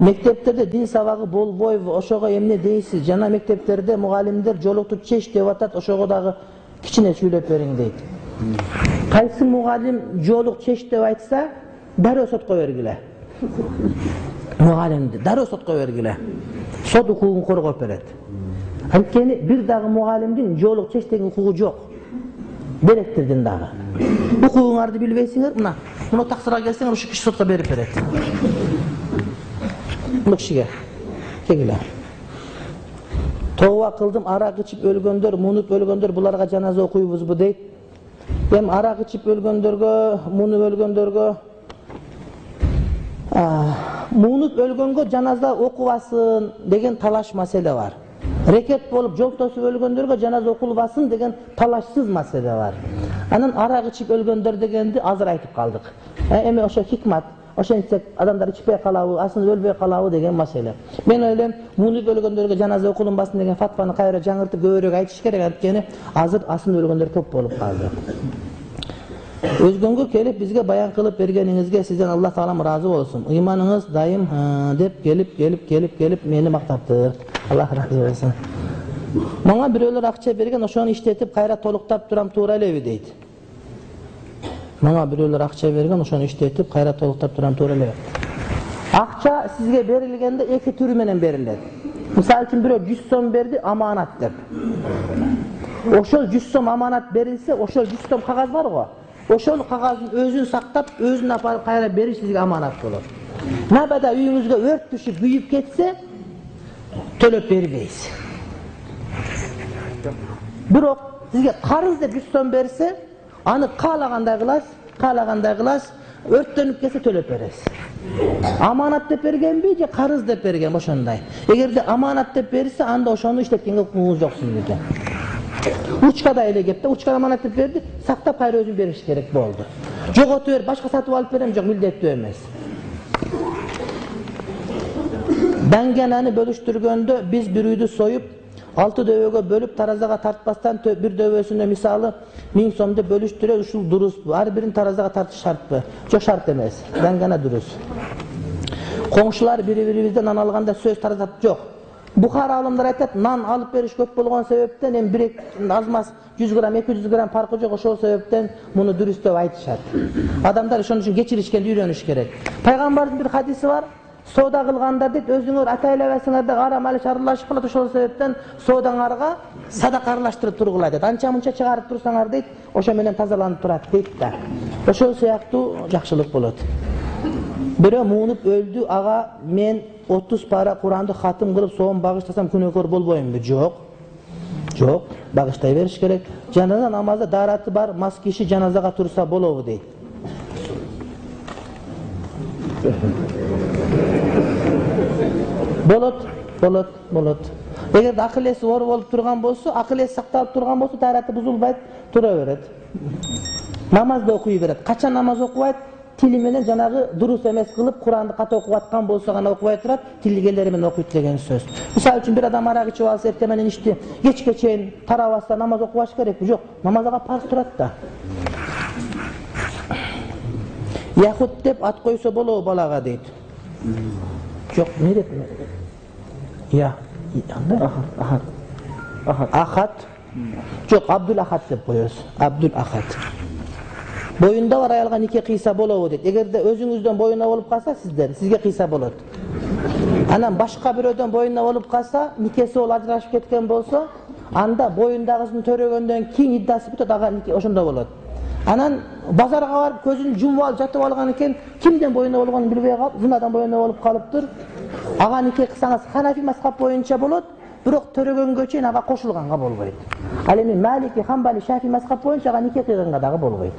Мектептерде дин сабагы болбойбу, ошого эмне дейсиз? Жана мектептерде мугалимдер жолукту чеч деп атат, ошого дагы кичине сүйлөп бериң дейт. Кайсы мугалим жолук чеч деп айтса, дароо сотко бергиле. Мугалимди дароо сотко бергиле. Сот укугун коргоп берет. Анткени бир дагы мугалимдин жолук чеч деген укугу жок. Беректердин дагы. Укугуңарды билбейсиңер, мына таксырга келсеңер, ушул киши сотко берип берет. Bu kişiye kegile. Tova kıldım, arak içip ölgöndür, munup ölgöndür, bularga canaza okuyubuz bu deyit. Hem arak içip ölgöndürgö, munup ölgöndürgö. Munup ölgöngö canaza okubasın degen talaş mesele var. Reket bolup jol tosуп ölgöndürgö canaza okulbasın degen talaşsız mesele var. Anan arak içip ölgöndür degendi azır aytıp kaldık. Emi oşo hikmat. Oşençek adamlar içpey kalabı, aslında ölbey kalabı degen mesele. Men öylem munup ölgöndөрgө janaza okulunbasın degen fatvanı kayra жаңыртып көбүрөөк айтыш керек, анткени азыр aslında ölgөндөр көп болуп kaldı. Özgөнгө kelip bizge bayan kılıp bergeningizge sizden Allah Taala razı olsun. İmanınız daim dep gelip meni maktaptır. Allah razı olsun. Manga biröler akça bergen, oşonu işletip kayra toluktap turam tuura elebi deydi. Manga biröler akça bergen, oşonu işletip kayra toluktap turam tuura elebi. Akça sizge berilgende iki türü menen beriledi. Misal için birö 100 so'm berdi, amanat dep. Oşol 100 so'm amanat berilse, oşol 100 so'm kagaz var go. Oşol kagazın özün saktap, özün aparıp kayra beriş sizge amanat bolot. Nabada uyuңuzga ört düşüp büyüyüp ketse, төлөп бербейсиz. Бирок sizge карыз деп 100 so'm берсе, аны каалагандай кыласыз, өрттөнүп кетсе төлөп бересиz. Amanat деп бергенби же карыз деп берген ошондой. Эгерде аманат деп берсе, анда ошону иштеткенге укугуңуз жок сиздин. Учкада эле кепти, учкада аманат деп берди, сактап кайра өзүн бериш керек болду. Жоготуп бер, башка сатып алып берем, жок, милдеттүү эмес. Даңгенаны бөлүштүргөндө биз бир үйдү союп, 6 дөбөгө бөлүп таразага тартпастан бир дөбөсүнө мисалы 1000 сомду бөлүштүрөт, ушул дурусбу? Ар бирин таразага тартыш шартпы? Жок, шарт эмес. Даңгена дурус. Коңшулар бири-бирибизден нан алганда сөз таразат жок. Бухар алымдар айтат, нан алып бериш көп болгон себептен эми бир азмаз 100 грамм, 200 грамм фаркы жок, ошол себептен муну дурус деп айтышат. Адамдар ошон үчүн кечиришкенди үйрөнүш керек. Пайгамбардын бир хадиси бар. Соода кылганда дейт, өзүңөр ата элебесиңер да арам алыш аралашып калат, ошол себептен соодаңарга садака аралаштырып тургула дейт. Анча-мунча чыгарып турсаңар дейт, ошо менен тазаланып турат дейт да. Ошол сыяктуу жакшылык болот. Бирөө муунуп өлдү, ага мен 30 пара Куранды хатым кылып соом багыштасам күнөөкөр болбоймбу? Жок. Жок, багыштай бериш керек. Жаназа намазда дараты бар, мас киши жаназага турса болобу дейт. Болот. Эгерде акыл эси оор болуп турган болсо, акыл эси сакталып турган болсо, тараты бузулбайт, тура берет. Намазды окуй берет. Качан намаз окубайт? Тили менен жанагы дурус эмес кылып, Куранды ката окуп аткан болсо гана окубай турат, тилгелери менен окуйт деген сөз. Мисалы үчүн бир адам арак ичип алса, эртең менен ичти, кечке чейин тарабастан намаз окубаш керекпи? Жок, намазга парз турат да. Яхут деп ат койсо болобу балага дейт. Жок, не деп? Ахат. Жок, Абдул Ахат деп коесуз. Абдул Ахат. Боюнда бар аялга нике кыйса болобу дейт. Эгерде өзүңүздөн боюнда болуп калса, сизге кыйса болот. Анан башка бирөөдөн боюнда болуп калса, никеси ол ажырашып кеткен болсо, анда боюндагысын төрөгөндөн кийин иддасы бүтөт, ага нике ошондо болот. Анан базарга барып көзүн жумуп алып жатып алган экен, кимден боюнда болгонун билбей калып, зынадан боюнда болуп калыптыр. Ага нике кылсаңыз Ханафи мазхаб боюнча болот, бирок төрөгөнгө чейин ага кошулганга болбойт. Ал эми Малики, Хамбали, Шафи мазхаб боюнча ага нике кыйганга дагы болбойт.